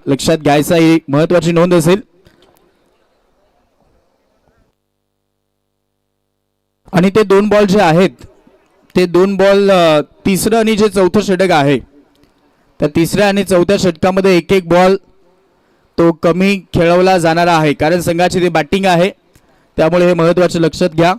लक्षात घ्यायचा ही महत्त्वाची नोंद असेल. आणि ते दोन बॉल जे आहेत ते दोन बॉल तिसरं आणि जे चौथं षटक आहे त्या तिसऱ्या आणि चौथ्या षटकामध्ये एक एक बॉल तो कमी खेळवला जाणारा आहे, कारण संघाची ती बॅटिंग आहे, त्यामुळे हे महत्त्वाचं लक्षात घ्या.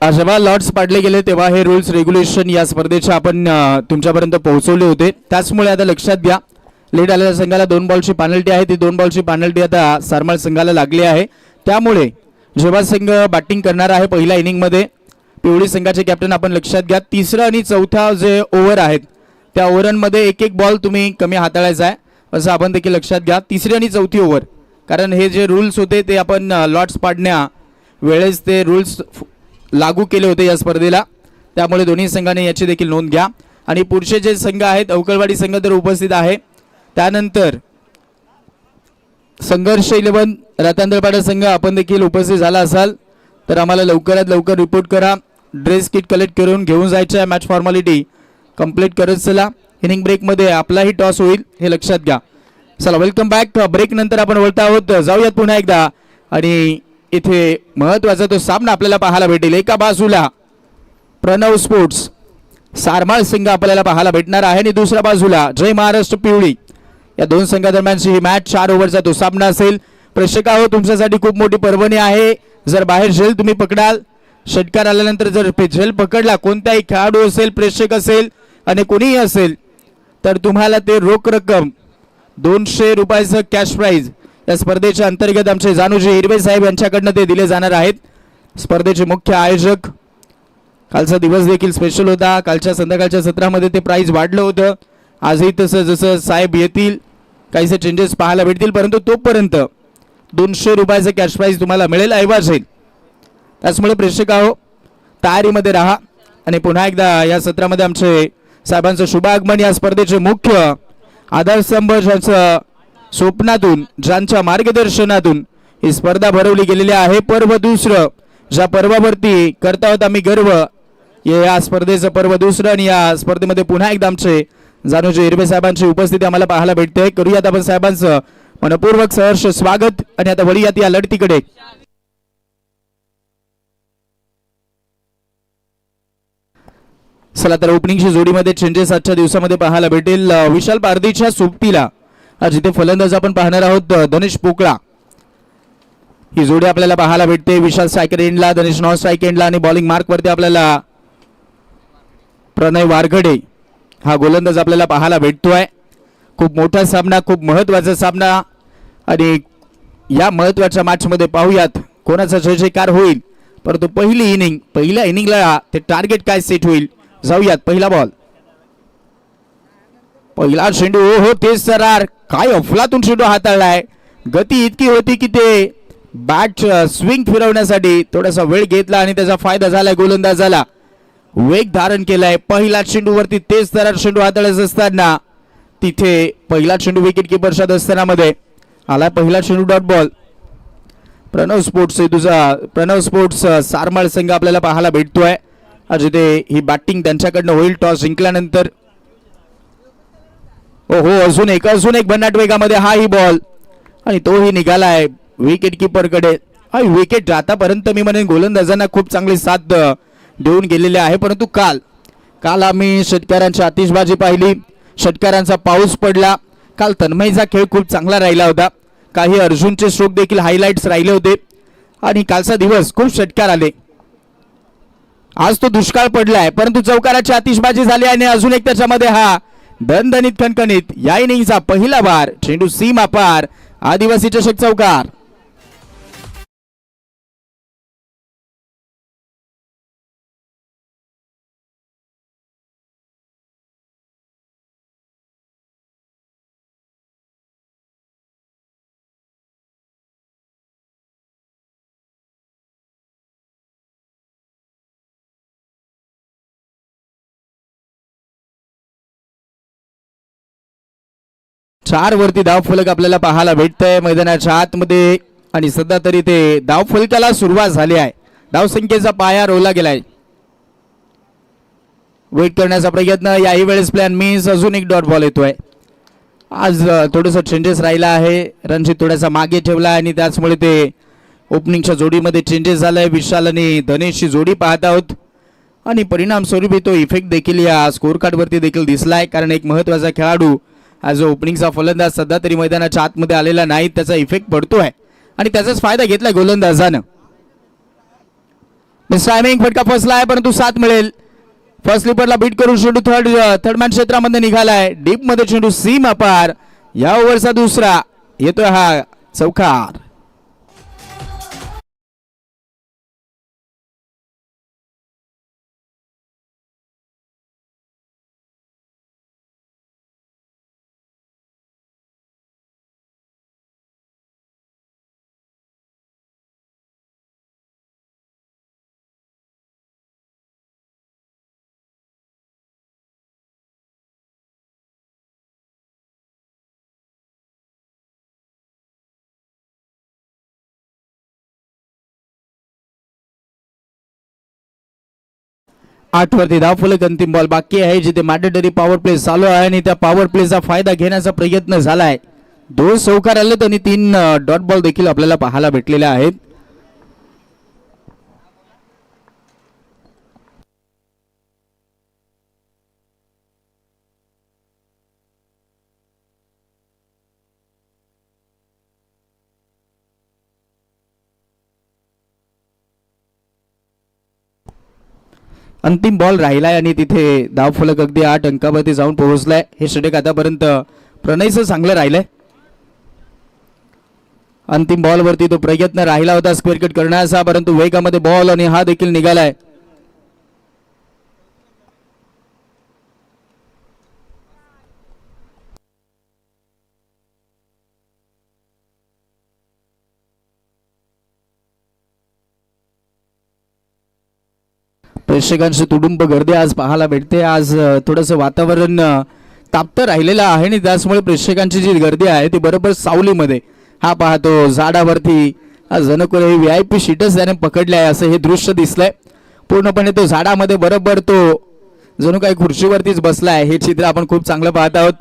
जेव्हा लॉट्स पाडले गेले तेव्हा हे रूल्स रेग्युलेशन या स्पर्धेचे आपण तुमच्यापर्यंत पोहोचवले होते. त्याचमुळे आता लक्षात घ्या, लेट आलेल्या संघाला 2 बॉलची पेनल्टी आहे. ती 2 बॉलची पेनल्टी आता सारमाळ संघाला लागली आहे. त्यामुळे जेव्हा संघ बॅटिंग करणार आहे पहिल्या इनिंगमध्ये, पिवळी संघाचे कॅप्टन आपण लक्षात घ्या, तिसरं आणि चौथा जे ओव्हर आहेत त्या ओव्हरांमध्ये एक एक बॉल तुम्ही कमी हाताळायचा आहे असं आपण देखील लक्षात घ्या. तिसरी आणि चौथी ओव्हर, कारण हे जे रूल्स होते ते आपण लॉट्स पाडण्या वेळेस ते रूल्स लागू केले होते या स्पर्धेला, त्यामुळे दोन्ही संघाने याची देखील नोंद घ्या. आणि पुढचे जे संघ आहेत, अवकलवाडी संघ तर उपस्थित आहे, त्यानंतर संघर्ष 11 रतांदळपाडा संघ आपण देखील उपस्थित झाला असाल तर आम्हाला लवकरात लवकर रिपोर्ट करा. ड्रेस किट कलेक्ट करून घेऊन जायचं आहे, मॅच फॉर्मॅलिटी कंप्लीट करत चला. इनिंग ब्रेकमध्ये आपलाही टॉस होईल हे लक्षात घ्या. चला, वेलकम बॅक. ब्रेक नंतर आपण वळत आहोत, जाऊयात पुन्हा एकदा. आणि इथे महत्त्वाचा तो सामना आपल्याला पाहायला भेटेल. एका बाजूला प्रणव स्पोर्ट्स सारमाळ संघ आपल्याला पाहायला भेटणार आहे आणि दुसऱ्या बाजूला जय महाराष्ट्र पिवळी, या दोन संघादरम्यानची ही मॅच 4 ओव्हरचा तो सामना असेल. प्रेक्षकांनो, तुमच्यासाठी खूप मोठी पर्वणी आहे. जर बाहेर झेल तुम्ही पकडाल, षटकार आल्यानंतर जर झेल पकडला, कोणताही खेळाडू असेल, प्रेक्षक असेल आणि कोणीही असेल, तर तुम्हाला ते रोख रक्कम 200 रुपयाचं कॅश प्राइज या स्पर्धेच्या अंतर्गत आमचे जानूजी हिरवे साहेब यांच्याकडनं ते दिले जाणार आहेत. स्पर्धेचे मुख्य आयोजक. कालचा दिवस देखील स्पेशल होता. कालच्या संध्याकाळच्या सत्रामध्ये ते प्राइज वाढलं होतं. आजही तसं जसं साहेब येतील काहीसे चेंजेस पाहायला भेटतील, परंतु तोपर्यंत 200 रुपयाचं कॅश प्राइज तुम्हाला मिळेल, ऐवज येईल. त्याचमुळे प्रेक्षकांनो, तयारीमध्ये राहा. आणि पुन्हा एकदा या सत्रामध्ये आमचे साहेबांचं शुभ आगमन. या स्पर्धेचे मुख्य आधारस्तंभ ज्यांचं स्वप्नातून, ज्यांच्या मार्गदर्शनातून ही स्पर्धा भरवली गेलेली आहे. पर्व दुसरं, ज्या पर्वावरती करता आहोत आम्ही गर्व, या स्पर्धेचं पर्व दुसरं. आणि या स्पर्धेमध्ये पुन्हा एकदा आमचे जानूजी हिरवे साहेबांची उपस्थिती आम्हाला पाहायला भेटते. करूयात आपण साहेबांचं मनपूर्वक सहर्ष स्वागत. आणि आता वळूयात या लढतीकडे. चला तर ओपनिंगची जोडीमध्ये चेंजेस आजच्या दिवसामध्ये पाहायला भेटेल. विशाल पारदीच्या सोबतीला आज इथे फलंदाज आपण पाहणार आहोत धनेश पोकळा. ही जोडी आपल्याला पाहायला भेटते. विशाल स्ट्रायकर एंडला, धनेश नॉन स्ट्राईक एंडला आणि बॉलिंग मार्क वरती आपल्याला प्रणय वारगडे हा गोलंदाज आपल्याला पाहायला भेटतोय. खूप मोठा सामना, खूप महत्त्वाचा सामना. आणि या महत्त्वाच्या मॅचमध्ये पाहूयात कोणाचा जय जयकार होईल. परंतु पहिल्या इनिंगला ते टार्गेट काय सेट होईल, जाऊयात. पहिला बॉल, पहिला चेंडू. हो तेच सरार, काय अफलातून चेंडू हाताळलाय. गती इतकी होती की ते बॅट स्विंग फिरवण्यासाठी थोडासा वेळ घेतला आणि त्याचा फायदा झालाय. गोलंदाजाला वेग धारण केलाय. पहिला चेंडूवरती तेज सरार चेंडू हाताळायचा असताना तिथे पहिला चेंडू विकेट किपरच्या दस्तानामध्ये आला. पहिला चेंडू डॉट बॉल. प्रणव स्पोर्ट्स सारमाळ संघ आपल्याला पाहायला भेटतोय. आज इथे ही बॅटिंग त्यांच्याकडनं होईल टॉस जिंकल्यानंतर. हो अजून एक भन्नाट वेगामध्ये हा ही बॉल आणि तोही निघालाय विकेट किपर कडे. विकेट आतापर्यंत मी म्हणेन गोलंदाजांना खूप चांगली साथ देऊन गेलेले आहे. परंतु काल आम्ही षटकारांची आतिषबाजी पाहिली, षटकारांचा पाऊस पडला. काल तन्मयचा खेळ खूप चांगला राहिला होता. काही अर्जुनचे स्ट्रोक देखील हायलाइट्स राहिले होते आणि कालचा दिवस खूप षटकार आले. आज तो दुष्काळ पडलाय, परंतु चौकाराची आतिषबाजी झाली आणि अजून एक त्याच्यामध्ये हा दणदणीत खणखणीत या इनिंगचा पहिला बार, चेंडू सीमा पार, आदिवासी चषक चौकार. 4 वरती धाव फलक आपल्याला पाहायला भेटतंय मैदानाच्या आतमध्ये आणि सध्या तरी ते धाव फलकाला सुरुवात झाली आहे. धाव संख्येचा पाया रोवला गेलाय. वेट करण्याचा प्रयत्न, याही वेळेस प्लॅन मिस, अजून एक डॉट बॉल येतोय. आज थोडंसं चेंजेस राहिला आहे. रणजित थोडासा मागे ठेवला आणि त्याचमुळे ते ओपनिंगच्या जोडीमध्ये चेंजेस झालाय. विशाल आणि धनेशची जोडी पाहत आहोत आणि परिणाम स्वरूपी तो इफेक्ट देखील या स्कोर कार्डवरती देखील दिसलाय. कारण एक महत्त्वाचा खेळाडू हा जो ओपनिंगचा फलंदाज सध्या तरी मैदानाच्या आतमध्ये आलेला नाही, त्याचा इफेक्ट पडतोय आणि त्याचाच फायदा घेतला गोलंदाजानं. टायमिंग फटका फसला आहे परंतु 7 मिळेल. फर्स्ट स्लीपरला बीट करून चेंडू थर्ड मॅन क्षेत्रामध्ये निघालाय. डीप मध्ये चेंडू सीमा पार. या ओव्हरचा दुसरा येतोय हा चौकार. आठ वरती धाव फलक, अंतिम बॉल बाकी आहे जिथे मॅन्डेटरी पॉवर प्ले चालू आहे आणि त्या पॉवर प्लेचा फायदा घेण्याचा प्रयत्न झालाय. 2 चौकार आलेत आणि 3 डॉट बॉल देखील आपल्याला पाहायला भेटलेले आहेत. अंतिम बॉल राहिलाय आणि तिथे धाव फलक अगदी 8 अंकावरती जाऊन पोहोचलाय. हे षटक आतापर्यंत प्रणयचं चांगलं राहिलंय. अंतिम बॉल वरती तो प्रयत्न राहिला होता स्क्वेअर कट करण्याचा, परंतु वेगामध्ये बॉल आणि हा देखील निघालाय. प्रेक्षकांची तुडुंब गर्दी आज पाहायला भेटते. आज थोडंसं वातावरण तापतं राहिलेलं आहे आणि त्याचमुळे प्रेक्षकांची जी गर्दी आहे ती बरोबर सावलीमध्ये हा पाहतो झाडावरती. जणू काही VIP शीटच त्याने पकडले आहे असं हे दृश्य दिसलंय. पूर्णपणे तो झाडामध्ये बरोबर तो जणू काही खुर्चीवरतीच बसलाय. हे चित्र आपण खूप चांगलं पाहत आहोत.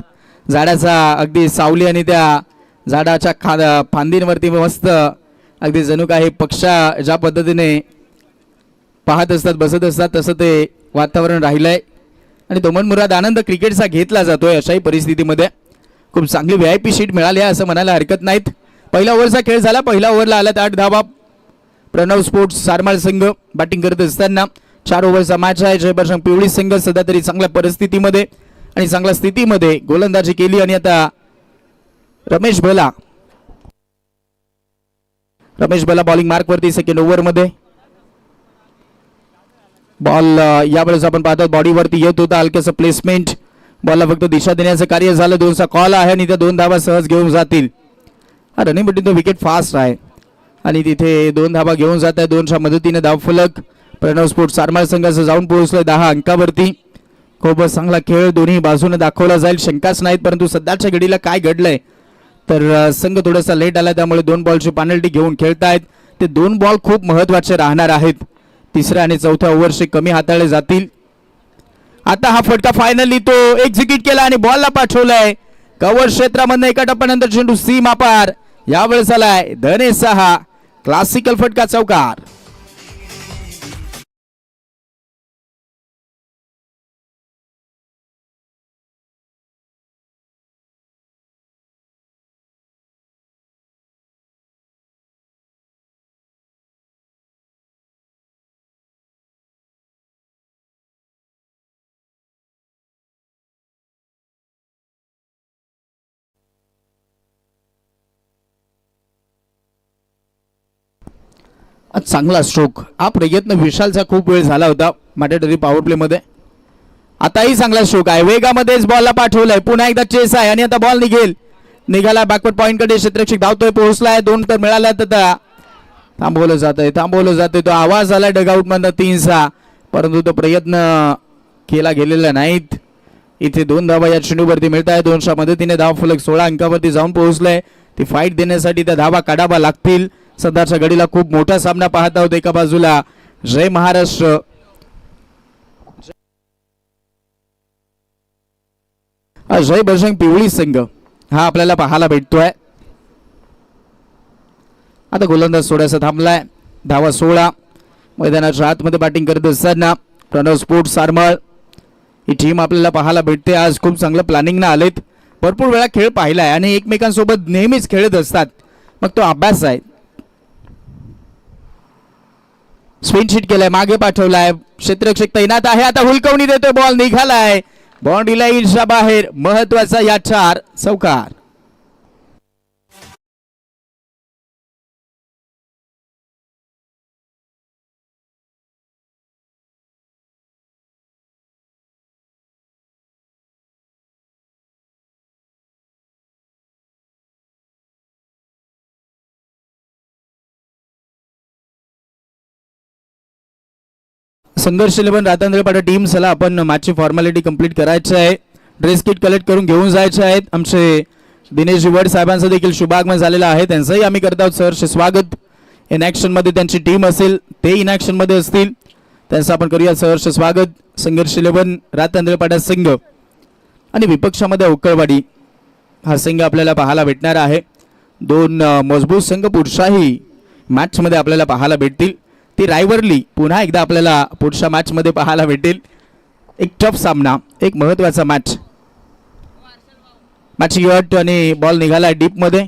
झाडाचा अगदी सावली आणि त्या झाडाच्या फांदींवरती मस्त अगदी जणू काही पक्षा ज्या पद्धतीने पाहत असतात बसत असतात तसं ते वातावरण राहिलंय आणि तो मनमुराद आनंद क्रिकेटचा घेतला जातोय. अशाही परिस्थितीमध्ये खूप चांगली VIP शीट मिळाली आहे असं म्हणायला हरकत नाहीत. पहिल्या ओव्हरचा खेळ झाला. पहिल्या ओव्हरला आल्यात 8 धावा. प्रणव स्पोर्ट्स सारमाळ संघ बॅटिंग करत असताना 4 ओव्हरचा मॅच आहे. जयप्रकाश पिवळी संघ सध्या तरी चांगल्या परिस्थितीमध्ये आणि चांगल्या स्थितीमध्ये गोलंदाजी केली आणि आता रमेश भला बॉलिंग मार्कवरती सेकंड ओव्हरमध्ये. बॉल यावेळेस आपण पाहतो बॉडीवरती येत होता. हलकेचं प्लेसमेंट, बॉलला फक्त दिशा देण्याचं कार्य झालं. 2चा कॉल आहे आणि त्या 2 धावा सहज घेऊन जातील. हा रनिंग बटीन तो विकेट फास्ट आहे आणि तिथे 2 धावा घेऊन जात आहे. 2च्या मदतीने धाव फलक प्रणव स्पोर्ट्स सारमाळ संघाचं जाऊन पोहोचलोय 10 अंकावरती. खूपच चांगला खेळ दोन्ही बाजूने दाखवला जाईल शंकाच नाहीत. परंतु सध्याच्या घडीला काय घडलंय तर संघ थोडासा लेट आला त्यामुळे 2 बॉलची पेनल्टी घेऊन खेळतायत. ते 2 बॉल खूप महत्वाचे राहणार आहेत. 3ऱ्या आणि 4थ्या ओव्हरचे कमी हाताळले जातील. आता हा फटका फायनली तो एक्झिक्यूट केला आणि बॉलला पाठवलाय कव्हर क्षेत्रामधनं. एका टप्प्यानंतर चेंडू सीमा पार. यावेळेस आलाय धनेशचा हा क्लासिकल फटका चौकार. चांगला स्ट्रोक. हा प्रयत्न विशालचा खूप वेळ झाला होता मॅन्डेटरी पॉवर प्ले मध्ये. आताही चांगला स्ट्रोक आहे. वेगामध्येच बॉलला पाठवलाय. पुन्हा एकदा चेस आहे आणि आता बॉल निघाला बॅकवर्ड पॉइंट कडे. क्षेत्ररक्षक धावतोय, पोहोचलाय. 2 तर मिळाल्यात. आता थांबवलं जातंय. तो आवाज आला डगआउट मधनं 3चा, परंतु तो प्रयत्न केला गेलेला नाहीत. इथे 2 धावा या चेंडूवरती मिळत आहे. 2च्या मदतीने धाव फलक 16 अंकावरती जाऊन पोहोचलाय. ती फाईट देण्यासाठी त्या धावा काढावा लागतील. सध्याच्या घडीला खूप मोठा सामना पाहत आहोत. एका बाजूला जय महाराष्ट्र जय बजरंग पिवळी संघ हा आपल्याला पाहायला भेटतोय. आता गोलंदाज थोडासा थांबलाय. धावा 16. मैदानाच्या आतमध्ये बॅटिंग करत असताना प्रणव स्पोर्ट्स सारमळ ही टीम आपल्याला पाहायला भेटते. आज खूप चांगलं प्लॅनिंग ना आलेत. भरपूर वेळा खेळ पाहिलाय आणि एकमेकांसोबत नेहमीच खेळत असतात. मग तो अभ्यास आहे. स्पिन शीट केलाय, मागे पाठवलाय, क्षेत्ररक्षक तैनात आहे. आता हुलकवणी देतोय, बॉल निघालाय बाउंड्री लाईनच्या बाहेर. महत्वाचा या 4 चौकार. संघर्ष 11 रातांद्रपाडा टीम. चला आपण मॅचची फॉर्मॅलिटी कंप्लीट करायची आहे. ड्रेस किट कलेक्ट करून घेऊन जायचे आहेत. आमचे दिनेश वड साहेबांचं देखील शुभागमन झालेलं आहे. त्यांचंही आम्ही करत आहोत सहर्ष स्वागत. इन ॲक्शन मध्ये त्यांची टीम असेल, ते इन ॲक्शन मध्ये असतील, त्यांचं आपण करूया सहर्ष स्वागत. संघर्ष 11 रातांद्रपाडा संघ आणि विपक्षामध्ये उकळवाडी हा संघ आपल्याला पाहायला भेटणार आहे. 2 मजबूत संघ पुढच्याही मॅच मध्ये आपल्याला पाहायला भेटतील. ती रायवरली पुन्हा एकदा आपल्याला पुढच्या मॅच मध्ये पाहायला भेटेल. एक टफ सामना, एक महत्वाचा मॅच. मॅच गट आणि बॉल निघाला डीप मध्ये.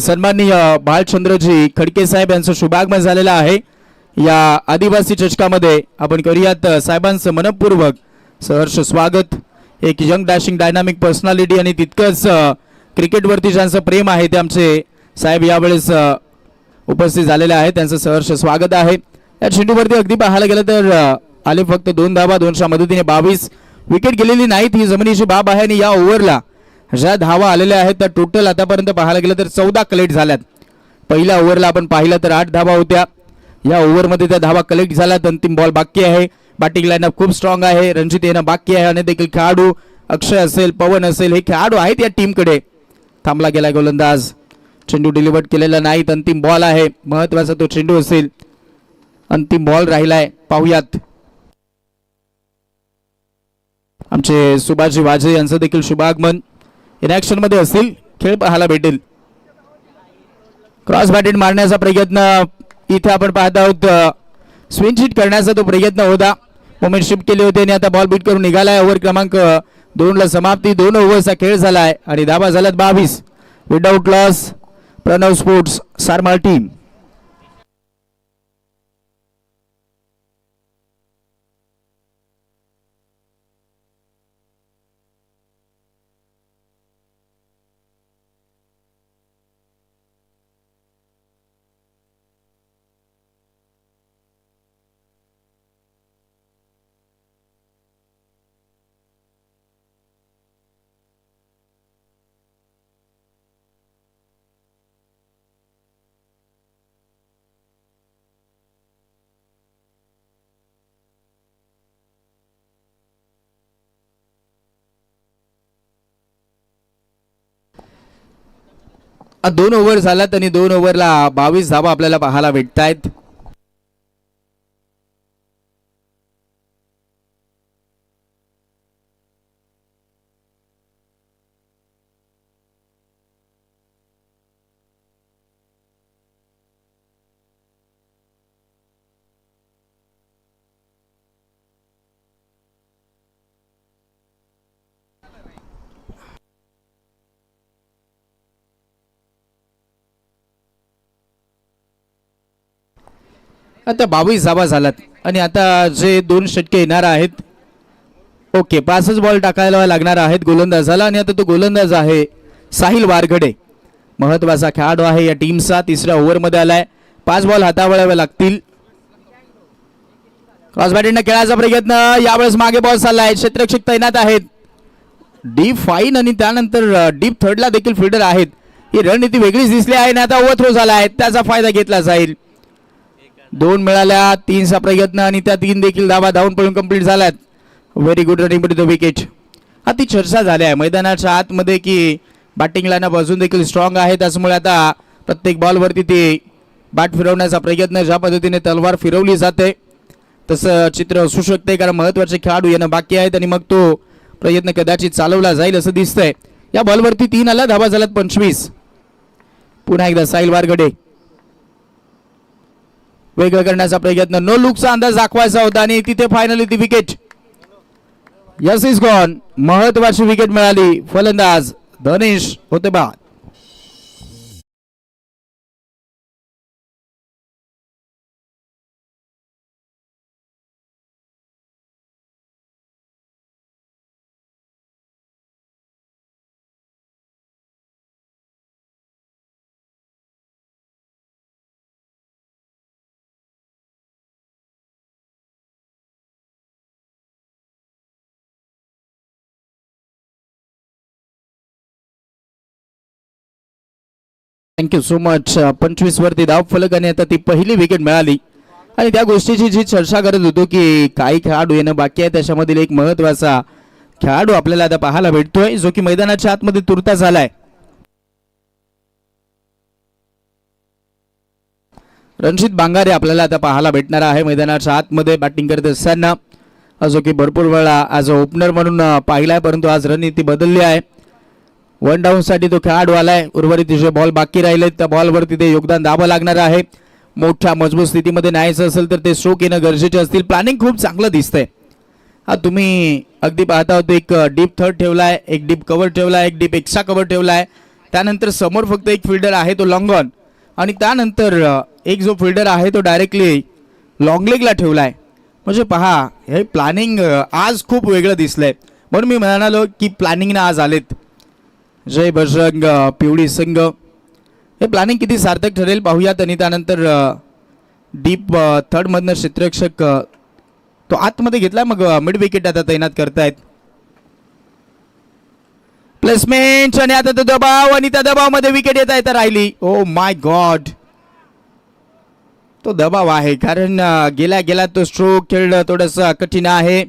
सन्माननीय भालचंद्रजी खडके साहेब यांचं शुभागमन झालेलं आहे. या आदिवासी चषकामध्ये आपण करूयात साहेबांचं मनपूर्वक सहर्ष स्वागत. एक यंग डॅशिंग डायनामिक पर्सनॅलिटी आणि तितकंच क्रिकेटवरती ज्यांचं प्रेम आहे ते आमचे साहेब यावेळेस उपस्थित झालेले आहेत. त्यांचं सहर्ष स्वागत आहे. या चेंडूवरती अगदी पाहायला गेलं तर आले फक्त 2 धावा. 2च्या मदतीने 22. विकेट गेलेली नाहीत ही जमिनीची बाब आहे. आणि या ओव्हरला ज्या धावा आलेल्या आहेत त्या टोटल आतापर्यंत पाहायला गेलं तर 14 कलेक्ट झाल्यात. पहिल्या ओव्हरला आपण पाहिलं तर 8 धावा होत्या. या ओव्हरमध्ये त्या धावा कलेक्ट झाल्यात. अंतिम बॉल बाकी आहे. बॅटिंग लाईनअप खूप स्ट्रॉंग आहे. रणजित येणं बाकी आहे. आणि देखील खेळाडू अक्षय असेल, पवन असेल, हे खेळाडू आहेत या टीमकडे. थांबला गेला गोलंदाज. चेंडू डिलिव्हर केलेला नाही. अंतिम बॉल आहे. महत्वाचा तो चेंडू असेल. अंतिम बॉल राहिलाय. पाहूयात. आमचे सुभाषजी वाजे यांचं देखील शुभागमन. इन ॲक्शन मध्ये असतील, खेळ पाहायला भेटेल. क्रॉस बॅटेड मारण्याचा प्रयत्न इथे आपण पाहत आहोत. स्विंग शीट करण्याचा तो प्रयत्न होता. मोमेंट शिफ्ट केले होते आणि आता बॉल बीट करून निघालाय. ओव्हर क्रमांक 2 ला समाप्ती. 2 ओव्हरचा खेळ झालाय आणि धावा झाल्यात 22. Without loss Pranav sports Sarmal team. दोन ओव्हर झालात आणि 2 ओव्हरला 22 धावा आपल्याला पाहायला भेटत आहेत. आता 22 धावा झाल्यात आणि आता जे 2 षटके येणार आहेत. ओके, 5च बॉल टाकायला लागणार आहेत गोलंदाजाला. आणि आता तो गोलंदाज आहे साहिल वारगडे. महत्वाचा खेळाडू आहे या टीमचा. 3ऱ्या ओव्हरमध्ये आलाय. 5 बॉल हाताळावे लागतील. क्रॉस बॅटिंगने खेळायचा प्रयत्न. यावेळेस मागे बॉल चाललाय. क्षेत्ररक्षक तैनात आहेत. डीप फाईन आणि त्यानंतर डीप थर्डला देखील फिल्डर आहेत. ही रणनीती वेगळीच दिसली आहे. आणि आता ओव्हरथ्रो झालाय. त्याचा फायदा घेतला जाईल. 2 मिळाल्या. 3चा प्रयत्न आणि त्या 3 देखील धावा धावून पळून कंप्लीट झाल्यात. Very good running to the wicket. ती चर्चा झाली आहे मैदानाच्या आतमध्ये की बॅटिंग लाईनअप अजून देखील स्ट्रॉंग आहे, त्यामुळे आता प्रत्येक बॉलवरती ती बॅट फिरवण्याचा प्रयत्न, ज्या पद्धतीने तलवार फिरवली जाते तसं चित्र असू शकते, कारण महत्त्वाचे खेळाडू येणं बाकी आहेत आणि मग तो प्रयत्न कदाचित चालवला जाईल असं दिसतंय. या बॉलवरती 3 आला, धाबा झाल्यात 25. पुन्हा एकदा साहिल वारगडे वेगळं करण्याचा प्रयत्न, नो लुकचा अंदाज दाखवायचा होता आणि तिथे फायनली ती विकेट. Yes is gone. महत्वाची विकेट मिळाली. फलंदाज धनेश होते बाद. Thank you so much. 25 वरती धाव फलक आणि आता ती पहिली विकेट मिळाली आणि त्या गोष्टीची जी चर्चा करत होतो की काही खेळाडू येणं बाकी आहे, त्याच्यामधील एक महत्वाचा खेळाडू आपल्याला आता पाहायला भेटतोय जो की मैदानाच्या आतमध्ये तुर्तास आलाय. रणजित बांगारे आपल्याला आता पाहायला भेटणार आहे मैदानाच्या आतमध्ये बॅटिंग करत असताना, जो की भरपूर वेळा ॲज अ ओपनर म्हणून पाहिलाय, परंतु आज रणनीती बदलली आहे. 1 डाऊन साठी तो खेळाडू आलाय. उर्वरित जे बॉल बाकी राहिले त्या बॉलवरती ते योगदान द्यावं लागणार आहे. मोठ्या मजबूत स्थितीमध्ये न्यायचं असेल तर ते स्ट्रोक येणं गरजेचे असतील. प्लॅनिंग खूप चांगलं दिसतंय. तुम्ही अगदी पाहता होते एक डीप थर्ड ठेवलाय, एक डीप कव्हर ठेवलाय, एक डीप एक्स्ट्रा कव्हर ठेवलाय, त्यानंतर समोर फक्त एक फिल्डर आहे तो लॉंग ऑन आणि त्यानंतर एक जो फिल्डर आहे तो डायरेक्टली लॉंग लेगला ठेवलाय. म्हणजे पहा हे प्लॅनिंग आज खूप वेगळं दिसलंय. म्हणून मी म्हणालो की प्लॅनिंगनं आज आलेत. जय बजरंग पिवळी संघ, हे प्लॅनिंग किती सार्थक ठरेल पाहूयात. आणि त्यानंतर डीप थर्डमधनं क्षेत्ररक्षक तो आतमध्ये घेतला, मग मिड विकेट आता तैनात करतायत. प्लेसमेंट आणि आता तो दबाव आणि त्या दबावामध्ये विकेट येता येता राहिली. ओ माय गॉड, तो दबाव आहे कारण गेल्या तो स्ट्रोक खेळणं थोडंसं कठीण आहे.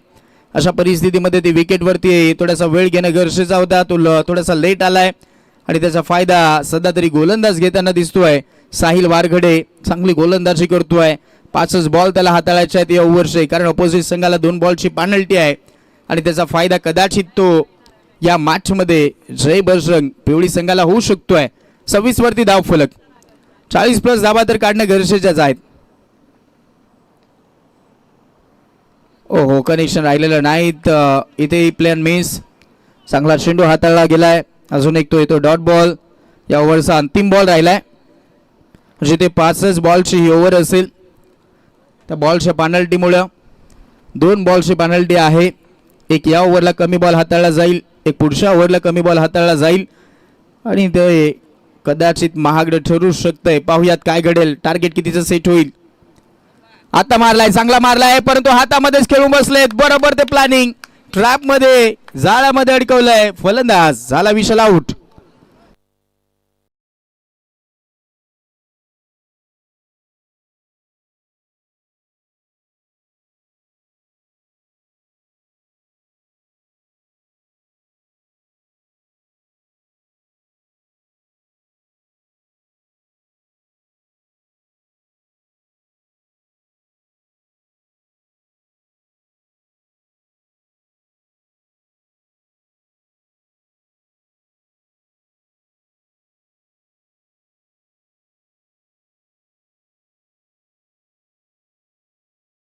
अशा परिस्थितीमध्ये ती विकेटवरती थोडासा वेळ घेणं गरजेचा होता. तो थोडासा लेट आलाय आणि त्याचा फायदा सध्या तरी गोलंदाज घेताना दिसतोय. साहिल वारगडे चांगली गोलंदाजी करतोय. 5 बॉल त्याला हाताळायचे आहेत या ओव्हरचे, कारण अपोजिट संघाला 2 बॉलची पेनल्टी आहे आणि त्याचा फायदा कदाचित तो या मॅचमध्ये जय बजरंग पिवळी संघाला होऊ शकतोय. 26 वरती धाव फलक, 40+ धावा तर काढणं गरजेच्याच आहेत. ओहो, कनेक्शन राहिलेलं नाहीत. इथे प्लेन मिस. चांगला चेंडू हाताळला गेलाय. अजून एक तो येतो डॉट बॉल. या ओव्हरचा अंतिम बॉल राहिलाय, म्हणजे ते 5 बॉलची ही ओव्हर असेल. त्या बॉलच्या पेनल्टीमुळे 2 बॉलची पेनल्टी आहे. एक या ओव्हरला कमी बॉल हाताळला जाईल, एक पुढच्या ओव्हरला कमी बॉल हाताळला जाईल आणि ते कदाचित महागडं ठरू शकतंय. पाहूयात काय घडेल, टार्गेट कितीचं सेट होईल. आता मारलाय, चांगला मारलाय, परंतु हातामध्येच खेळून बसलेत. बरोबर ते प्लॅनिंग ट्रॅप मध्ये जाळ्यामध्ये अडकवलंय. फलंदाज झाला विशाल आउट.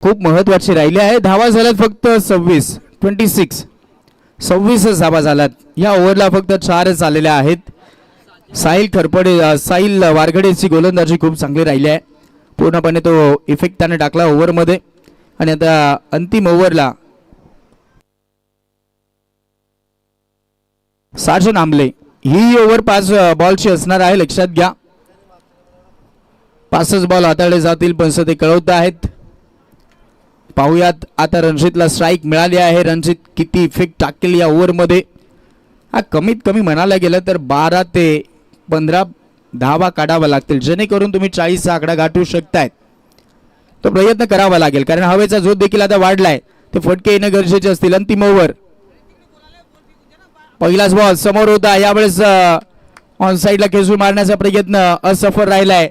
खूप महत्वाची राहिली आहे. धावा झाल्यात फक्त 26 धावा झाल्यात. या ओव्हरला फक्त 4च आलेल्या आहेत. साहिल वारगडेची गोलंदाजी खूप चांगली राहिली आहे. पूर्णपणे तो इफेक्ट त्याने टाकला ओव्हरमध्ये आणि आता अंतिम ओव्हरला साजन आंबले ही ओव्हर 5 बॉलची असणार आहे, लक्षात घ्या. 5 बॉल हाताळले जातील पण ते कळवत आहेत. पाहूयात आता रणजितला स्ट्राईक मिळाली आहे. रणजित किती इफेक्ट टाकेल या ओव्हरमध्ये. कमीत कमी म्हणायला गेलं तर 12 ते 15 धावा काढावा लागतील, जेणेकरून तुम्ही 40चा आकडा गाठू शकतायत. तो प्रयत्न करावा लागेल कारण हवेचा जोर देखील आता वाढलाय. ते फटके येणं गरजेचे असतील. अंतिम ओव्हर पहिलाच बॉल समोर होता, यावेळेस ऑन साईडला खेचून मारण्याचा प्रयत्न असफल राहिलाय.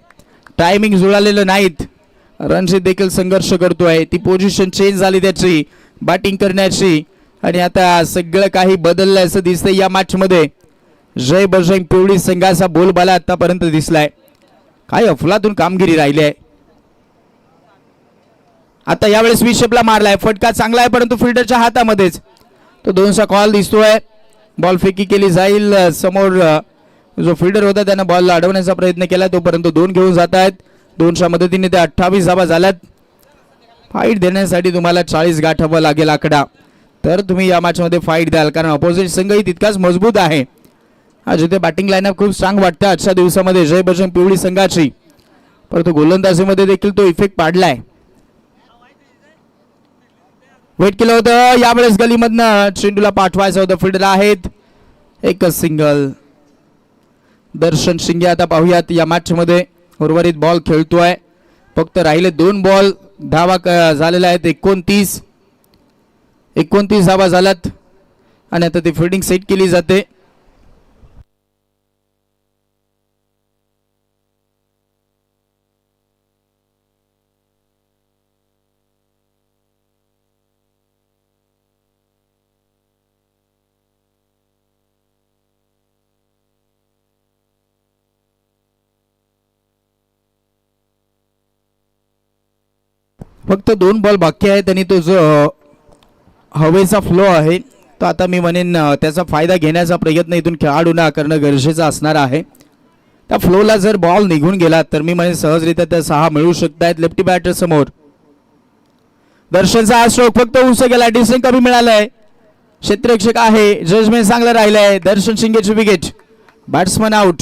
टायमिंग जुळालेलं नाहीत. रणजित देखील संघर्ष करतोय. ती पोझिशन चेंज झाली त्याची बॅटिंग करण्याची आणि आता सगळं काही बदललंय असं दिसतंय या मॅच मध्ये. जय बजरंग पिवळी संघाचा बोलबाला आतापर्यंत दिसलाय. काय अफलातून कामगिरी राहिली आहे. आता यावेळेस विशेपला मारलाय, फटका चांगला आहे परंतु फिल्डरच्या हातामध्येच. तो 2चा कॉल दिसतोय. बॉल फेकी केली जाईल. समोर जो फिल्डर होता त्याने बॉल अडवण्याचा प्रयत्न केला, तोपर्यंत 2 घेऊन जात आहेत. 2च्या मदतीने ते 28 धावा झाल्यात. फाईट देण्यासाठी तुम्हाला 40 गाठावं लागेल आकडा, तर तुम्ही या मॅच मध्ये फाईट द्याल, कारण अपोजिट संघही तितकाच मजबूत आहे. आज इथे बॅटिंग लाईनअप खूप स्ट्रॉंग वाटते आजच्या दिवसामध्ये जय बजरंग पिवळी संघाची, परंतु गोलंदाजीमध्ये देखील तो इफेक्ट पाडलाय. वेट केलं होतं, यावेळेस गलीमधनं चेंडूला पाठवायचं होतं. फिल्डर आहेत, एकच सिंगल. दर्शन शिंगे आता पाहूयात या मॅच मध्ये उर्वरित बॉल खेळतोय. फक्त राहिले 2 बॉल. धावा झालेल्या आहेत 29 धावा झाल्यात आणि आता ती फिल्डिंग सेट केली जाते. फक्त 2 बॉल बाकी आहेत आणि तो जो हवेचा फ्लो आहे तो आता मी म्हणेन त्याचा फायदा घेण्याचा प्रयत्न इथून खेळाडूंना करणं गरजेचं असणार आहे. त्या फ्लोला जर बॉल निघून गेला तर मी म्हणेन सहजरित्या त्या 6 मिळू शकतायत लेफ्टी बॅटर समोर. दर्शनचा हा स्ट्रोक फक्त उंच गेला, डिस्टन्स कमी मिळालाय. क्षेत्ररक्षक आहे, जजमेंट चांगलं राहिलंय. दर्शन शिंगेची विकेट, बॅट्समन आउट.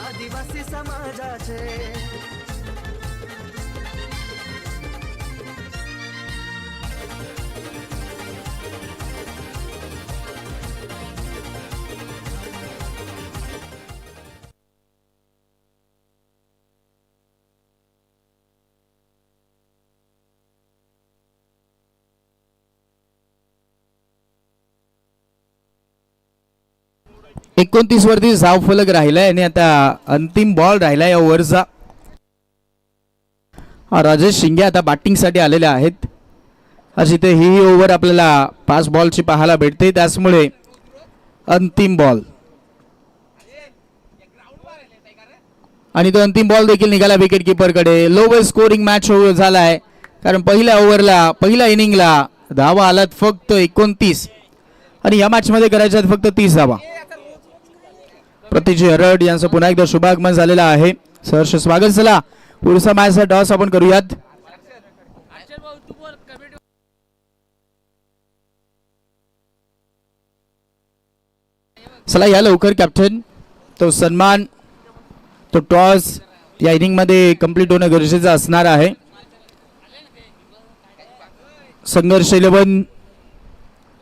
आदिवासी समाजाचे 29 वरती धाव फलक राहिलाय आणि आता अंतिम बॉल राहिला या ओव्हरचा. राजेश शिंगे आता बॅटिंग साठी आलेले आहेत. आज इथे ही ओव्हर आपल्याला 5 बॉलची पाहायला भेटते, त्यामुळे अंतिम बॉल आणि तो अंतिम बॉल देखील निघाला विकेट किपर कडे. लोवेस्ट स्कोरिंग मॅच झालाय, कारण पहिल्या ओव्हरला पहिल्या इनिंगला धावा आलात फक्त 29 आणि या मॅच मध्ये करायच्या फक्त 30 धावा. प्रतीजी हरड यांचं पुन्हा एकदा शुभागमन झालेलं आहे. सहर्ष स्वागत. चला पुढचा मॅचचा टॉस आपण करूयात. चला या लवकर कॅप्टन. तो सन्मान, तो टॉस या इनिंग मध्ये कंप्लीट होणं गरजेचं असणार आहे. संघर्ष 11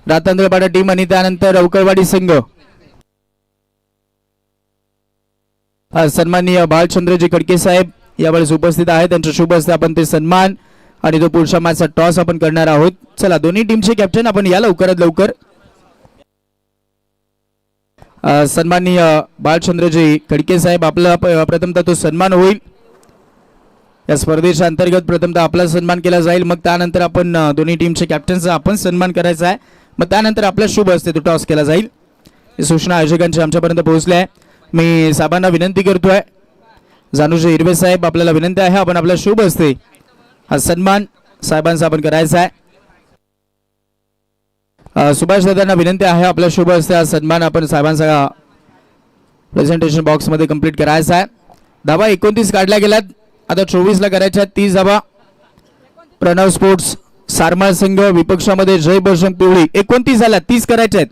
रातांद्रपाडा टीम आणि त्यानंतर अवकळवाडी संघ. सन्माननीय बालचंद्रजी खडके साहेब यावेळेस उपस्थित आहेत. त्यांच्या शुभ हस्ते आपण ते सन्मान आणि तो पुढच्या मॅचचा टॉस आपण करणार आहोत. चला दोन्ही टीमचे कॅप्टन आपण या लवकरात लवकर. सन्माननीय बालचंद्रजी खडके साहेब, आपला प्रथमतः तो सन्मान होईल. या स्पर्धेच्या अंतर्गत प्रथमतः आपला सन्मान केला जाईल, मग त्यानंतर आपण दोन्ही टीमचे कॅप्टनचा आपण सन्मान करायचा आहे, मग त्यानंतर आपल्या शुभ हस्ते तो टॉस केला जाईल. ही सूचना आयोजकांची आमच्यापर्यंत पोहोचली आहे. मी साहेबांना विनंती करतोय, जानूजी हिरवे साहेब आपल्याला विनंती आहे, आपण आपल्या शुभ हस्ते हा सन्मान साहेबांचा आपण करायचा आहे. सुभाष दादांना विनंती आहे, आपल्या शुभ हस्ते हा सन्मान आपण साहेबांचा प्रेझेंटेशन बॉक्स मध्ये कंप्लीट करायचा आहे. धावा 29 काढल्या गेल्यात, आता 24 ला करायच्या 30 धावा. प्रणव स्पोर्ट्स सारमाळ संघ विपक्षामध्ये जय बजरंग पिवळी 29 झाल्या, 30 करायच्या आहेत.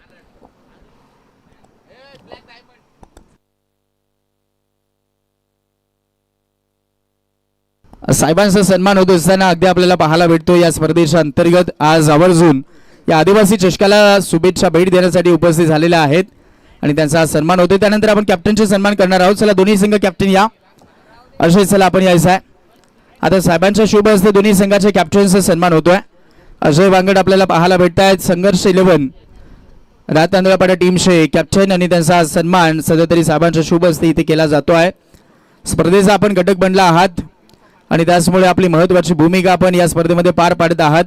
साहेबांचा सन्मान होत असताना अगदी आपल्याला पाहायला भेटतो या स्पर्धेच्या अंतर्गत आज आवर्जून या आदिवासी चषकाला शुभेच्छा भेट देण्यासाठी उपस्थित झालेल्या आहेत आणि त्यांचा हा सन्मान होतोय. त्यानंतर आपण कॅप्टनचे सन्मान करणार आहोत. चला दोन्ही संघ कॅप्टन या. अशोक चला आपण यायचं आहे. आता साहेबांच्या शुभ हस्ते दोन्ही संघाच्या कॅप्टनचा सन्मान होतोय. अजय वांगड आपल्याला पाहायला भेटत आहेत. संघर्ष 11 रातांदळपाडा टीमचे कॅप्टन आणि त्यांचा सन्मान सध्या तरी साहेबांच्या शुभ हस्ते इथे केला जातो आहे. स्पर्धेचा आपण घटक बनला आहात आणि त्याचमुळे आपली महत्त्वाची भूमिका आपण या स्पर्धेमध्ये पार पाडत आहात.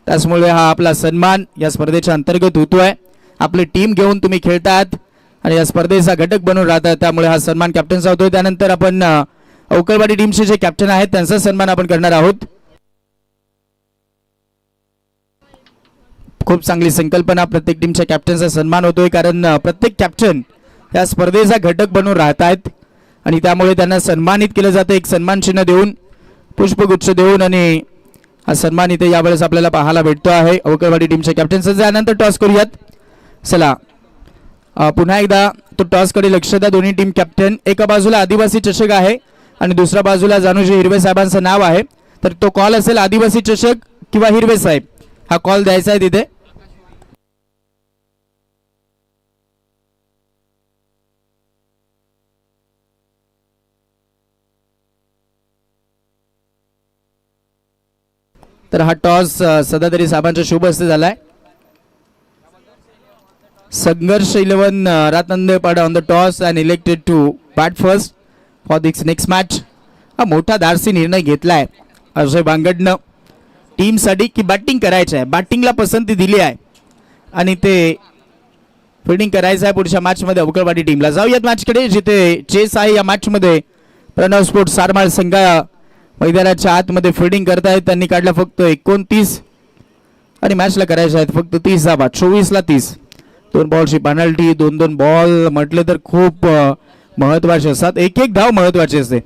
त्याचमुळे हा आपला सन्मान या स्पर्धेच्या अंतर्गत होतोय. आपली टीम घेऊन तुम्ही खेळतात आणि या स्पर्धेचा घटक बनून राहतात, त्यामुळे हा सन्मान कॅप्टनचा होतोय. त्यानंतर आपण अवकलवाडी टीमचे जे कॅप्टन आहेत त्यांचा सन्मान आपण करणार आहोत. खूप चांगली संकल्पना. प्रत्येक टीमच्या कॅप्टनचा सन्मान होतोय कारण प्रत्येक कॅप्टन या स्पर्धेचा घटक बनून राहत आहेत आणि त्यामुळे त्यांना सन्मानित केलं जातं. एक सन्मान चिन्ह देऊन, पुष्पगुच्छ देऊन आणि हा सन्मान इथे यावेळेस आपल्याला पाहायला भेटतो आहे अवकलवाडी टीमच्या कॅप्टनचा. त्यानंतर टॉस करूयात. चला पुन्हा एकदा तो टॉसकडे लक्ष द्या. दोन्ही टीम कॅप्टन. एका बाजूला आदिवासी चषक आहे आणि दुसऱ्या बाजूला जानूजी हिरवे साहेबांचं नाव आहे. तर तो कॉल असेल आदिवासी चषक किंवा हिरवे साहेब, हा कॉल द्यायचा आहे तिथे. तर हा टॉस सध्या तरी साहेबांच्या शुभ हस्ते झालाय. संघर्ष 11 रातनंदेपाडा on the toss and elected to bat first for this next match. हा मोठा धाडसी निर्णय घेतलाय अजय बांगडनं टीमसाठी की बॅटिंग करायचं आहे. बॅटिंगला पसंती दिली आहे आणि ते फिल्डिंग करायचं आहे पुढच्या मॅचमध्ये अवकलवाडी टीमला. जाऊयात मॅचकडे जिथे चेस आहे. या मॅचमध्ये प्रणव स्पोर्ट्स सारमाळ संघ मैदानाच्या आतमध्ये फिल्डिंग करतायत. त्यांनी काढला फक्त 29 आणि मॅचला करायचे आहेत फक्त 30 धावा. 24 ला 30. 2 बॉलची पेनल्टी. 2-2 बॉल म्हटले तर खूप महत्वाचे असतात. एक एक धाव महत्वाची असते.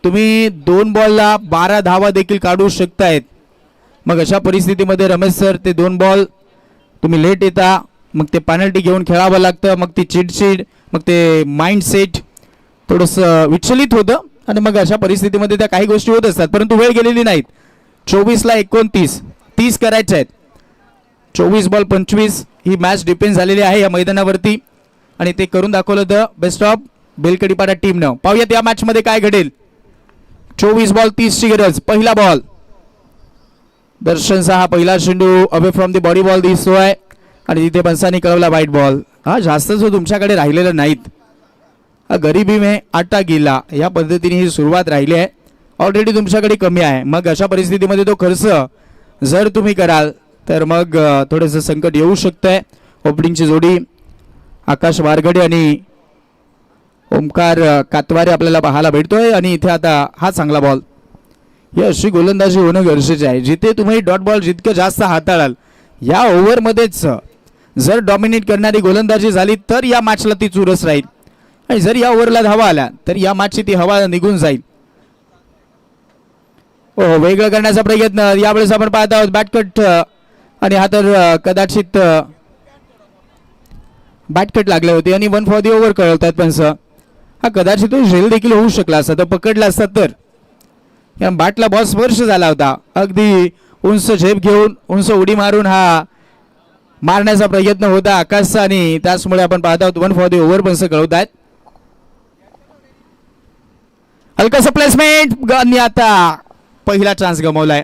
तुम्ही 2 बॉलला 12 धावा देखील काढू शकतायत. मग अशा परिस्थितीमध्ये रमेश सर ते 2 बॉल तुम्ही लेट येता, मग ते पेनल्टी घेऊन खेळावं लागतं. मग ती चिडचिड, मग ते माइंडसेट थोडंसं विचलित होतं आणि मग अशा परिस्थितीमध्ये त्या काही गोष्टी होत असतात. परंतु वेळ गेलेली नाहीत. 24 ला 29, 30 करायचे आहेत. 24 बॉल 25 ही मॅच डिपेंड झालेली आहे या मैदानावरती आणि ते करून दाखवलं द बेस्ट ऑफ बेलकडीपाडा टीमनं. पाहूयात या मॅचमध्ये काय घडेल. 24 बॉल 30 ची गरज. पहिला बॉल दर्शन सहा पहिला चेंडू away from the body ball दिसतोय आणि तिथे बंसानी कळवला वाईट बॉल. हा जास्त जो तुमच्याकडे राहिलेला नाहीत. गरीबी में आटा गेला या पद्धतीने ही सुरुवात राहिली आहे. ऑलरेडी तुमच्याकडे कमी आहे. मग अशा परिस्थितीमध्ये तो खर्च जर तुम्ही कराल तर मग थोडंसं संकट येऊ शकतंय. ओपनिंगची जोडी आकाश वारगडे आणि ओमकार कातवारे आपल्याला पाहायला भेटतोय आणि इथे आता हा चांगला बॉल. ही अशी गोलंदाजी होणं गरजेचे आहे जिथे तुम्ही डॉट बॉल जितकं जास्त हाताळाल या ओव्हरमध्येच जर डॉमिनेट करणारी गोलंदाजी झाली तर या मॅचला ती चुरस राहील आणि जर या ओव्हरला धावा आल्या तर या मॅचची ती हवा निघून जाईल. हो वेगळं करण्याचा प्रयत्न यावेळेस आपण पाहत आहोत. बॅटकट आणि हा तर कदाचित बॅटकट लागले होते आणि 1 फॉर दी ओव्हर कळवतात. पण हा कदाचित तो झेल देखील होऊ शकला असता. तो पकडला असता तर या बॅटला बॉल स्पर्श झाला होता. अगदी उंच झेप घेऊन उंच उडी मारून हा मारण्याचा प्रयत्न होता आकाशचा आणि त्याचमुळे आपण पाहत आहोत 1 फॉर दी ओव्हर पण कळवत आहेत. हलकासा प्लेसमेंट आणि आता पहिला चान्स गमावलाय.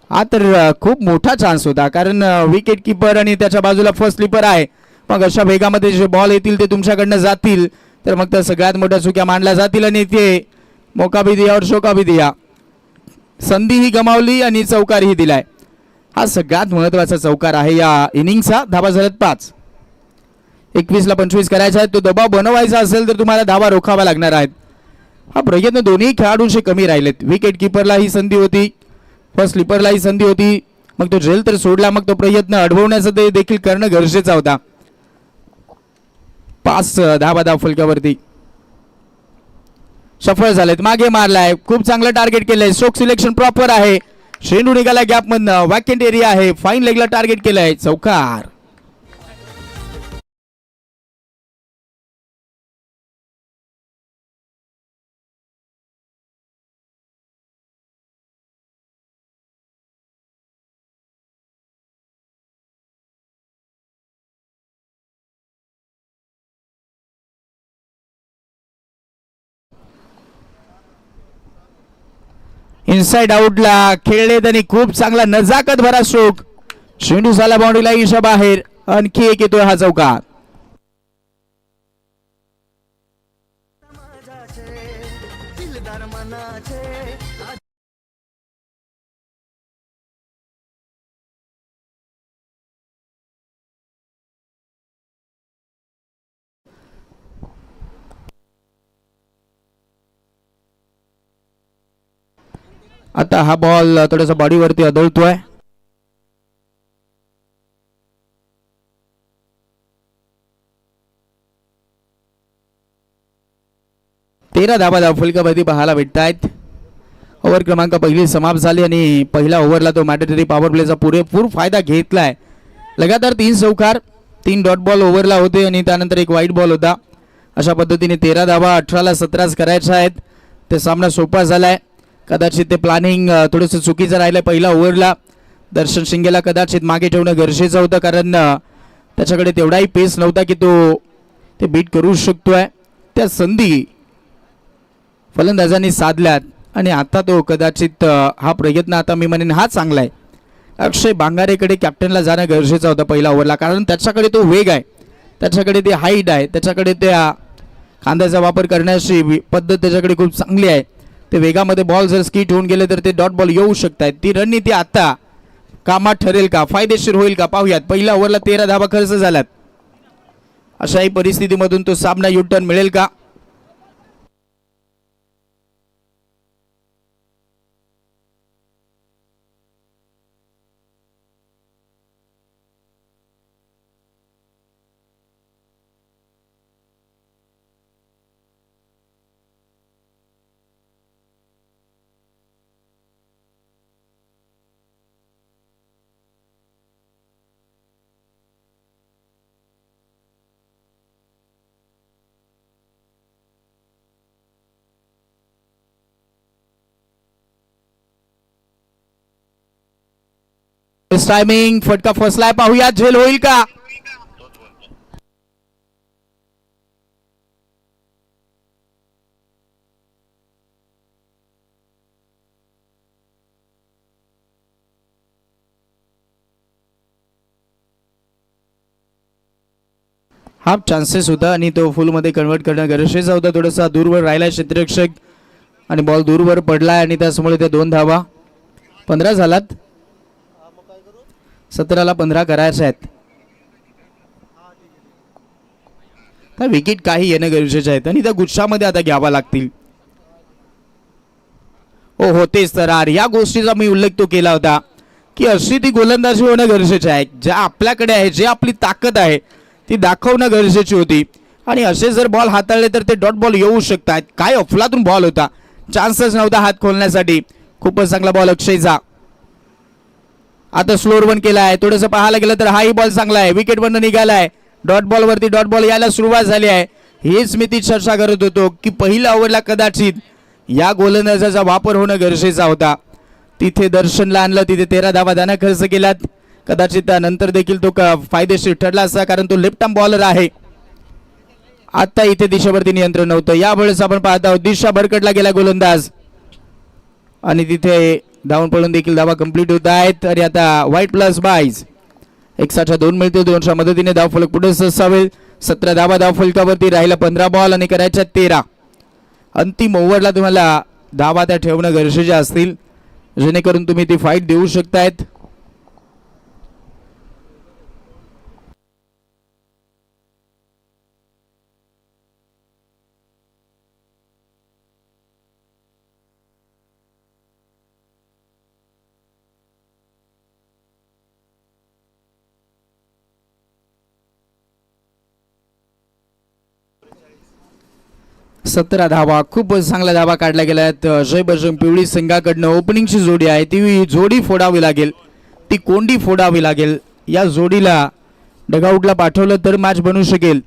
हा तर खूप मोठा चान्स होता कारण विकेट किपर आणि त्याच्या बाजूला फर्स्ट स्लीपर आहे. मग अशा वेगामध्ये जे बॉल येतील ते तुमच्याकडनं जातील तर मग त्या सगळ्यात मोठ्या चुक्या मांडल्या जातील आणि ते मोका भी दिया और शोका भी दिया. संधीही गमावली आणि चौकारही दिलाय. हा सगळ्यात महत्वाचा चौकार आहे या इनिंगचा. धावा झाल्यात 5. 21 ला 25 करायचा आहे. तो दबाव बनवायचा असेल तर तुम्हाला धावा रोखावा लागणार आहेत. हा प्रयत्न दोन्ही खेळाडूंचे कमी राहिलेत. विकेट किपरला ही संधी होती, फर्स्ट स्लीपरला ही संधी होती. मग तो झेल तर सोडला, मग तो प्रयत्न अडवण्याचा ते देखील करणं गरजेचा होता. 5 धावा फलकावरती सफळ झालेत. मागे मारलाय, खूप चांगलं टार्गेट केलंय. स्ट्रोक सिलेक्शन प्रॉपर आहे. शेंडू निघाला गॅप मधनं. वॅकेंट एरिया आहे. फाईन लेगला टार्गेट केलंय. चौकार. इनसाइड आउटला खेळले त्यांनी खूप चांगला नजाकत भरा स्ट्रोक. शेंडू झाला बाउंड्रीला ईशा बाहेर. आणखी एक येतोय हा चौकार. समाजाचे दिलदार मनाचे आता हा बॉल थोडासा बॉडीवरती आदळतोय. तेरा धाबा फलकावरती पाहायला भेटत आहेत. ओव्हर क्रमांक पहिली समाप्त झाली आणि पहिल्या ओव्हरला तो मॅन्डेटरी पॉवर प्लेचा पुरेपूर फायदा घेतलाय. लगातार 3 चौकार 3 डॉट बॉल ओव्हरला होते आणि त्यानंतर एक वाईट बॉल होता. अशा पद्धतीने 13 धाबा 18ला 17 करायच्या आहेत. ते सामना सोपा झालाय. कदाचित ते प्लॅनिंग थोडंसं चुकीचं राहिलं पहिल्या ओव्हरला. दर्शन शिंगेला कदाचित मागे ठेवणं गरजेचं होतं कारण त्याच्याकडे तेवढाही पेस नव्हता की तो ते बीट करू शकतोय. त्या संधी फलंदाजांनी साधल्यात आणि आता तो कदाचित हा प्रयत्न आता मी म्हणेन हा चांगला आहे. अक्षय बांगारेकडे कॅप्टनला जाणं गरजेचं होतं पहिल्या ओव्हरला कारण त्याच्याकडे तो वेग आहे, त्याच्याकडे ते हाईट आहे, त्याच्याकडे त्या खांद्याचा वापर करण्याची पद्धत त्याच्याकडे खूप चांगली आहे. ते वेगामध्ये बॉल जर स्किट होऊन गेले तर ते डॉट बॉल येऊ शकतात. ती रणनीती आता कामात ठरेल का, फायदेशीर होईल का पाहूयात. पहिल्या ओव्हरला 13 धाबा खर्च झाल्यात. अशाही परिस्थितीमधून तो सामना युटर्न मिळेल का. टायमिंग फटका फसलाय पाहूया झेल होईल का. हाफ चान्सेस होता आणि तो फुल मध्ये कन्वर्ट करणं गरजेचं होतं. थोडासा दूरवर राहिला क्षेत्ररक्षक आणि बॉल दूरवर पडलाय आणि त्यामुळे ते 2 धावा 15 झालात. 17ला 15 करायचे आहेत. तर विकेट काही येणं गरजेचं आहे आणि त्या गुच्छामध्ये आता घ्यावा लागतील. हो होतेच तर यार, या गोष्टीचा मी उल्लेख तो केला होता की अशी ती गोलंदाजी होणं गरजेचं आहे. ज्या आपल्याकडे आहे, जे आपली ताकद आहे ती दाखवणं गरजेची होती आणि असे जर बॉल हाताळले तर ते डॉट बॉल येऊ शकतात. काय अफलातून बॉल होता, चान्सच नव्हता हात खोलण्यासाठी. खूपच चांगला बॉल अक्षयचा. आता स्लोअर वन केला आहे. थोडंसं पाहायला गेलं तर हाही बॉल चांगला आहे, विकेट वरनं निघालाय. डॉट बॉल वरती डॉट बॉल यायला सुरुवात झाली आहे. हेच मी ती चर्चा करत होतो की पहिल्या ओव्हरला कदाचित या गोलंदाजाचा वापर होणं गरजेचा होता. तिथे दर्शनला आणलं, तिथे 13 धावा त्यानं खर्च केल्यात. कदाचित त्यानंतर देखील तो फायदेशीर ठरला असता कारण तो लेफ्ट आर्म बॉलर आहे. आता इथे दिशेवरती नियंत्रण नव्हतं. यावेळेस आपण पाहत आहोत दिशा भरकटला गेला गोलंदाज आणि तिथे धावून पळून देखील धावा कंप्लीट होत आहेत. आणि आता व्हाईट प्लस बाईज 1/2 मिळते. 2च्या मदतीने धाव फलक पुढे सरसावेल. 17 धावा धाव फलकावरती राहिला 15 बॉल आणि करायच्या 13. अंतिम ओव्हरला तुम्हाला धावा त्या ठेवणं गरजेच्या असतील जेणेकरून तुम्ही ती फाईट देऊ शकतायत. सतरा धावा खूपच चांगल्या धावा काढल्या गेल्या आहेत. अजय बजरंग पिवळी संघाकडनं ओपनिंगची जोडी आहे, ती जोडी फोडावी लागेल, ती कोंडी फोडावी लागेल. या जोडीला डगआउटला पाठवलं तर मॅच बनू शकेल.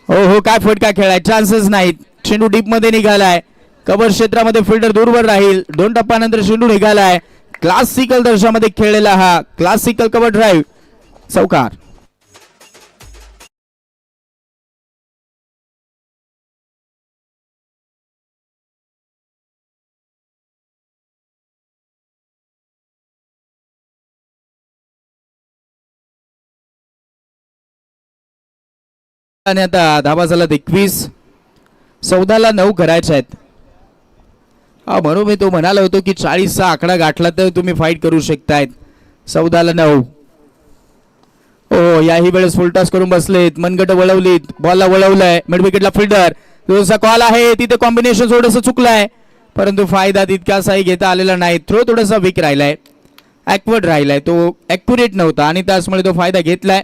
हो हो, काय फटका खेळाय, चान्सेस नाहीत. चेंडू डीप मध्ये निघालाय, कव्हर क्षेत्रामध्ये फिल्डर दूरवर राहील. 2 टप्प्यानंतर चेंडू निघालाय. क्लासिकल दर्जामध्ये खेळलेला हा क्लासिकल कव्हर ड्राईव्ह चौकार. आणि आता धाबा झाला 21. 14ला 9 करायचे आहेत. हा म्हणून मी तो म्हणालो होतो की 40चा आकडा गाठला तर तुम्ही फाईट करू शकतायत. 14ला 9. हो याही वेळेस फुलटॉस करून बसलेत, मनगट वळवलीत, बॉलला वळवलंय, मिड विकेटला फिल्डर थोडासा कॉल आहे, तिथे कॉम्बिनेशन थोडंसं चुकलंय, परंतु फायदा तितकासाही घेता आलेला नाही. थ्रो थोडासा वीक राहिलाय, ॲक्वर्ड राहिलाय, तो ॲक्युरेट नव्हता आणि त्याचमुळे तो फायदा घेतलाय.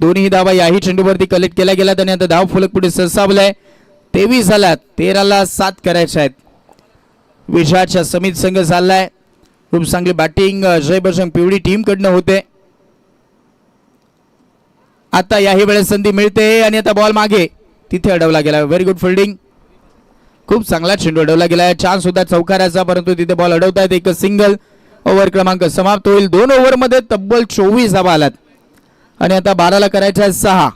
दोन्ही धावा याही चेंडूवरती कलेक्ट केल्या गेल्यात आणि आता धाव फलक पुढे सरसावलाय. 23 झाल्यात, 13ला 7 करायचे आहेत. विजयाच्या समित संघ चाललाय. खूप चांगली बॅटिंग जय बजरंग पिवळी टीम कडनं होते. आता याही वेळेस संधी मिळते आणि आता बॉल मागे, तिथे अडवला गेला. व्हेरी गुड फिल्डिंग, खूप चांगला चेंडू अडवला गेला. चान्स होता चौकाराचा, परंतु तिथे बॉल अडवतायत. एक सिंगल. ओव्हर क्रमांक समाप्त होईल. 2 ओव्हरमध्ये तब्बल 24 धावा आल्यात आणि आता 12ला करायच्या आहेत 6.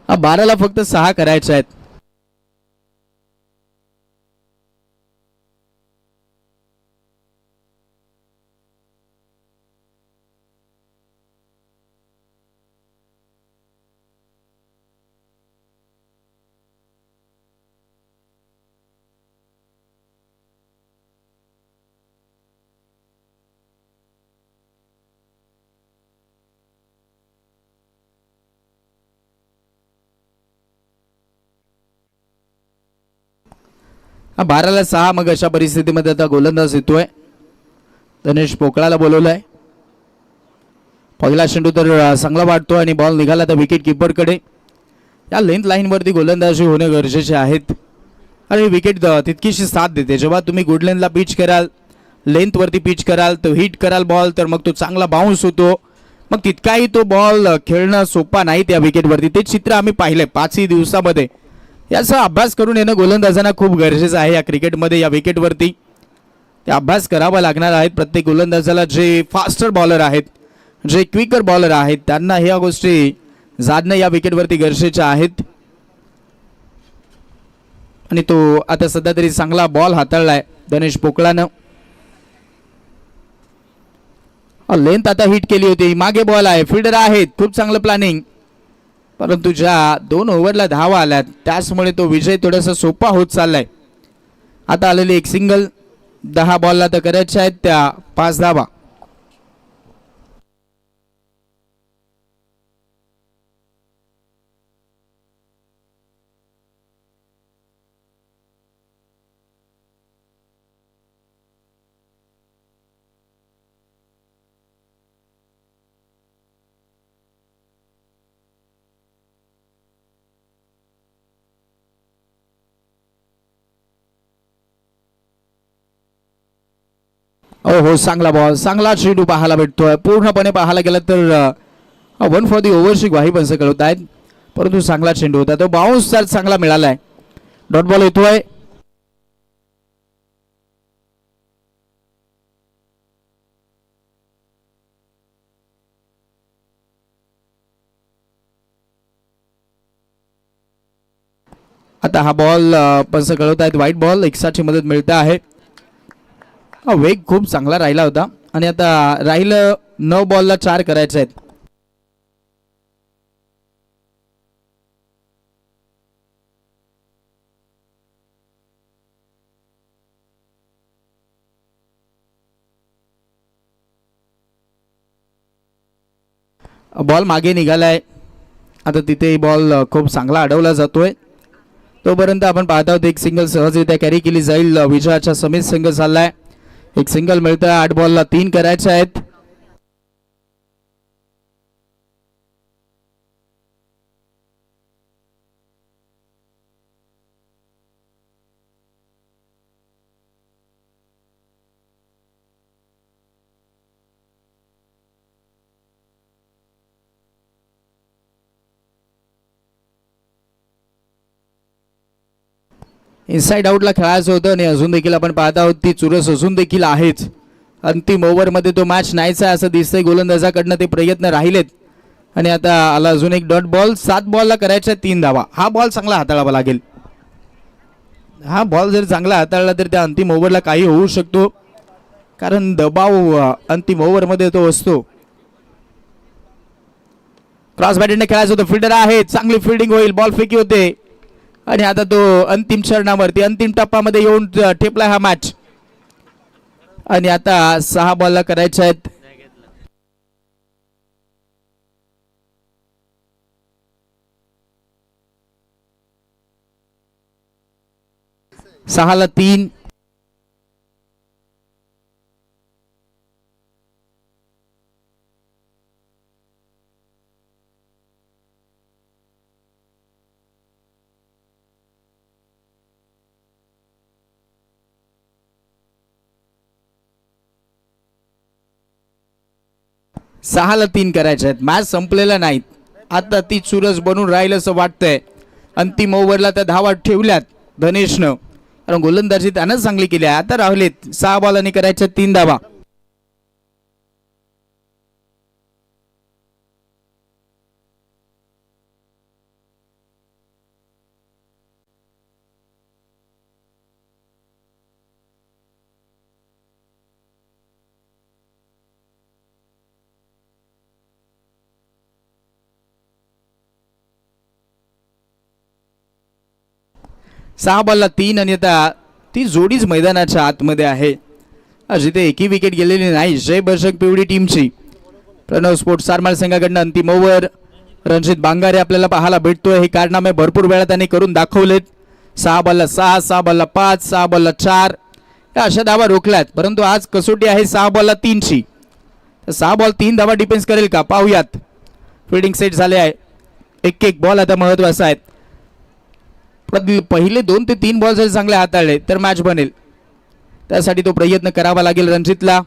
हा 12ला फक्त 6 करायचे आहेत. हा 12ला 6. मग अशा परिस्थितीमध्ये आता गोलंदाज येतोय. गणेश पोकळाला बोलवलाय. पहिला चेंडू तर चांगला वाटतो आणि बॉल निघाला तर विकेट किपरकडे. या लेंथ लाईनवरती गोलंदाजी होणे गरजेचे आहेत आणि विकेट तितकीशी साथ देते. जेव्हा तुम्ही गुड लेंथला पिच कराल, लेंथवरती पिच कराल, तो हिट कराल बॉल, तर मग तो चांगला बाउन्स होतो. मग तितकाही तो बॉल खेळणं सोपा नाही त्या विकेटवरती. ते चित्र आम्ही पाहिलंय 5ही दिवसामध्ये. याचा अभ्यास करून येणं गोलंदाजांना खूप गरजेचं आहे या क्रिकेटमध्ये. या विकेटवरती ते अभ्यास करावा लागणार आहेत प्रत्येक गोलंदाजाला. जे फास्टर बॉलर आहेत, जे क्विकर बॉलर आहेत, त्यांना ह्या गोष्टी जाणणं या विकेटवरती गरजेच्या आहेत. आणि तो आता सध्या तरी चांगला बॉल हाताळलाय गणेश पोकळानं. लेंथ आता हिट केली होती, मागे बॉल आहे, फिल्डर आहेत, खूप चांगलं प्लॅनिंग, परंतु ज्या 2 ओव्हरला धावा आल्यात त्याचमुळे तो विजय थोडासा सोपा होत चाललाय. आता आलेली एक सिंगल. 10 बॉलला तर करायच्या आहेत त्या 5 धावा. हो चांगला बॉल, चांगला चेंडू पाहायला भेटतोय. पूर्णपणे पाहायला गेलं तर 1 फॉर दी ओव्हरची ग्वाही पंच कळवत आहेत, परंतु चांगला चेंडू होता. तो बाउन्स तर चांगला मिळालाय. डॉट बॉल येतोय. आता हा बॉल पंच कळवत आहेत वाईट बॉल. एक्स्ट्राची मदत मिळते आहे. वेग खूप चांगला राहिला होता आणि आता राहिलं 9 बॉलला 4 करायचे आहेत. बॉल मागे निघालाय. आता तिथे बॉल खूप चांगला अडवला जातोय. तोपर्यंत आपण पाहत आहोत एक सिंगल सहजरित्या कॅरी केली जाईल. विजयाच्या समित संघ चाललाय. एक सिंगल मिळतं. 8 बॉलला 3 करायचे आहेत. इनसाइड आउटला खेळायचं होतं आणि अजून देखील आपण पाहत आहोत ती चुरस अजून देखील आहेच. अंतिम ओव्हरमध्ये तो मॅच नाहीचा आहे असं दिसतंय. गोलंदाजाकडनं ते प्रयत्न राहिलेत आणि आता आला अजून एक डॉट बॉल. 7 बॉलला करायच्या 3 धावा. हा बॉल चांगला हाताळावा लागेल. हा बॉल जर चांगला हाताळला तर त्या अंतिम ओव्हरला काही होऊ शकतो, कारण दबाव अंतिम ओव्हरमध्ये तो असतो. क्रॉस बॅटिंगने खेळायचं होतं. फिल्डर आहे, चांगली फिल्डिंग होईल. बॉल फेकी होते आणि आता तो अंतिम चरणावरती अंतिम टप्प्यामध्ये येऊन ठेपला हा मॅच. आणि आता 6 बॉलला करायचे आहेत. सहाला 3. सहाला 3 करायचे आहेत. मॅच संपलेला नाहीत. आता ती चुरस बनून राहील असं वाटतंय. अंतिम ओव्हरला त्या धावा ठेवल्यात धनेशनं, कारण गोलंदाजी त्यानं चांगली केली आहे. आता राहिलेत 6 बॉलांनी करायच्या 3 धावा. सहा बॉलला 3 आणि आता ती जोडीच मैदानाच्या आतमध्ये आहे. जिथे एकही विकेट गेलेली नाही जय बर्षक पिवळी टीमची. प्रणव स्पोर्ट्स सारमाळ संघाकडनं अंतिम ओव्हर. रणजित बांगारे आपल्याला पाहायला भेटतोय. हे कारनामे भरपूर वेळा त्यांनी करून दाखवलेत. 6 बॉलला 6, 6 बॉलला 5, 6 बॉलला 4 या अशा धावा रोखल्यात. परंतु आज कसोटी आहे 6 बॉलला 3ची. तर 6 बॉल 3 धावा डिफेन्स करेल का पाहूयात. फिल्डिंग सेट झाले आहे. एक बॉल आता महत्वाचा आहे. पहिले 2 ते 3 बॉल जर चांगले हाताळले तर मॅच बनेल. त्यासाठी तो प्रयत्न करावा लागेल रणजितला.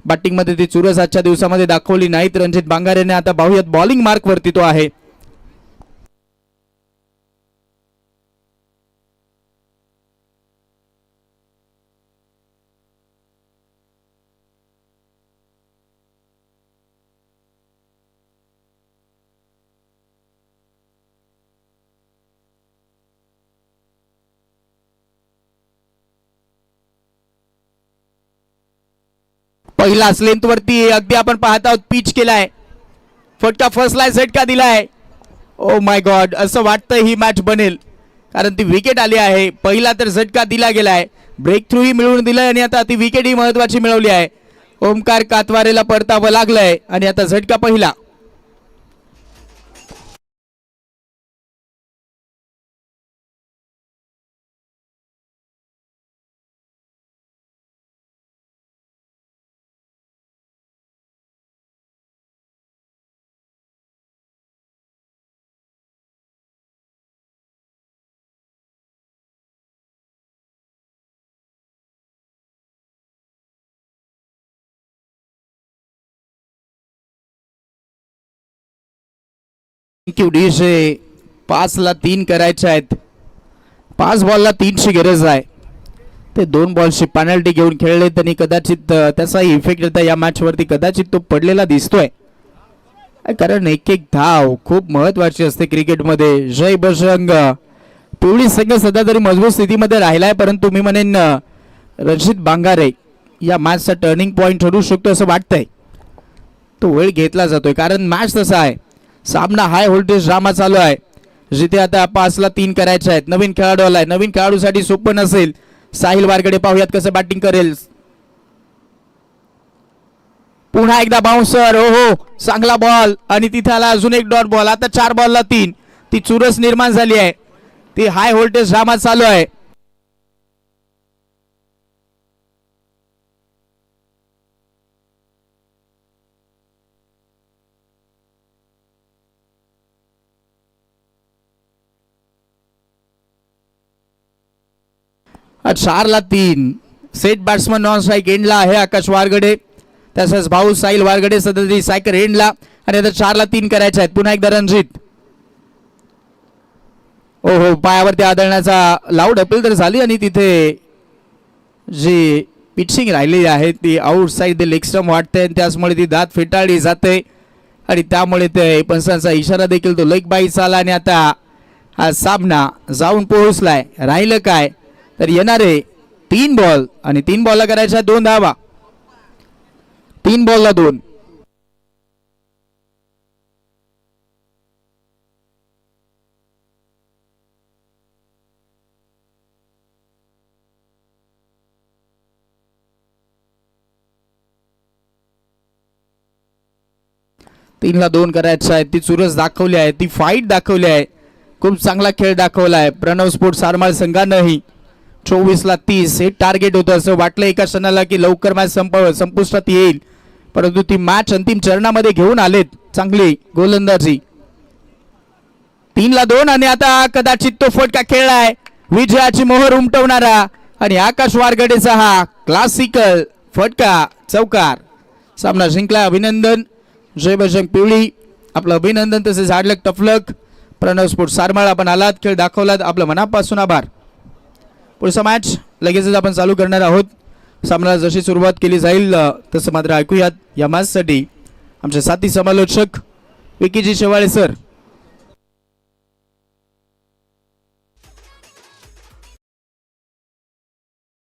बॅटिंगमध्ये ती चुरस आजच्या दिवसामध्ये दाखवली नाही. तर रणजित बांगारेने आता पाहूयात बॉलिंग मार्क वरती तो आहे. पहिला लेंथ वरती अगदी आपण पाहत आहोत पिच केलाय. फटका फसलाय, झटका दिलाय. ओ माय गॉड, असं वाटतं ही मॅच बनेल, कारण ती विकेट आली आहे. पहिला तर झटका दिला गेलाय, ब्रेक थ्रू ही मिळवून दिलाय आणि आता ती विकेट ही महत्वाची मिळवली आहे. ओमकार कातवारेला परतावं लागलंय आणि आता झटका पहिला. डीशे 5ला 3 करायचे आहेत. 5 बॉलला 3ची गरज आहे. ते 2 बॉलची पेनल्टी घेऊन खेळले त्यांनी कदाचित त्याचाही इफेक्ट आता या मॅच वरती कदाचित तो पडलेला दिसतोय. कारण एक धाव खूप महत्वाची असते क्रिकेटमध्ये. जय बजरंग पिवळी संघ सध्या तरी मजबूत स्थितीमध्ये राहिलाय, परंतु मी म्हणेन रणजित बांगारे या मॅचचा टर्निंग पॉइंट ठरू शकतो असं वाटतंय. तो वेळ घेतला जातोय कारण मॅच तसा आहे. सामना हाय व्होल्टेज ड्रामा चालू आहे, जिथे आता 5ला 3 करायचे आहेत. नवीन खेळाडू आलाय, नवीन खेळाडूसाठी सोपं नसेल. साहिल वारगडे पाहूयात कसं बॅटिंग करेल. पुन्हा एकदा बाउन्सर. हो चांगला बॉल आणि तिथे आला अजून एक डॉट बॉल. आता 4 बॉलला 3 ती चुरस निर्माण झाली आहे. ती हाय व्होल्टेज ड्रामा चालू आहे. आज 4ला 3 सेट बॅट्समन नॉन स्ट्राईक एंडला आहे आकाश वारगडे. तसंच भाऊ साहिल वारगडे सध्या सायकर एंडला आणि आता 4ला 3 करायचे आहेत. पुन्हा एकदा रणजित हो पायावरती आदळण्याचा लाऊड अपील तर झाली आणि तिथे जी पिचिंग राहिलेली आहे ती आउटसाइड द लेग स्टंप वाटते आणि त्याचमुळे ती दात फेटाळली जाते आणि त्यामुळे ते पंचांचा इशारा देखील तो लेग बाईट आला आणि आता हा सामना जाऊन पोहोचलाय. राहिलं काय तर येणारे 3 बॉल आणि 3 बॉलला करायच्या 2 धावा. 3 बॉलला 2. तीनला 2 करायचं आहे. ती चुरस दाखवली आहे, ती फाईट दाखवली आहे, खूप चांगला खेळ दाखवला आहे प्रणव स्पोर्ट्स आरमाळ संघानंही. 24ला 30 हे टार्गेट होतं. असं वाटलं एका क्षणाला की लवकर मॅच संपुष्टात येईल, परंतु ती मॅच अंतिम चरणामध्ये घेऊन आलेत. चांगली गोलंदाजी. 3ला 2 आणि आता कदाचित तो फटका खेळलाय विजयाची मोहर उमटवणारा आणि आकाश वारगडेचा हा क्लासिकल फटका चौकार. सामना जिंकला. अभिनंदन जय बजरंग पिवळी, आपलं अभिनंदन. तसेच हार्डलक टफलक प्रणव स्पोर्ट्स सारमाळ, आपण आलात, खेळ दाखवलात, आपलं मनापासून आभार. पुढचा मॅच लगेचच आपण चालू करणार आहोत. सामन्याला जशी सुरुवात केली जाईल तसं मात्र ऐकूयात या मॅचसाठी आमचे साथी समालोचक विकीजी शेवाळे सर.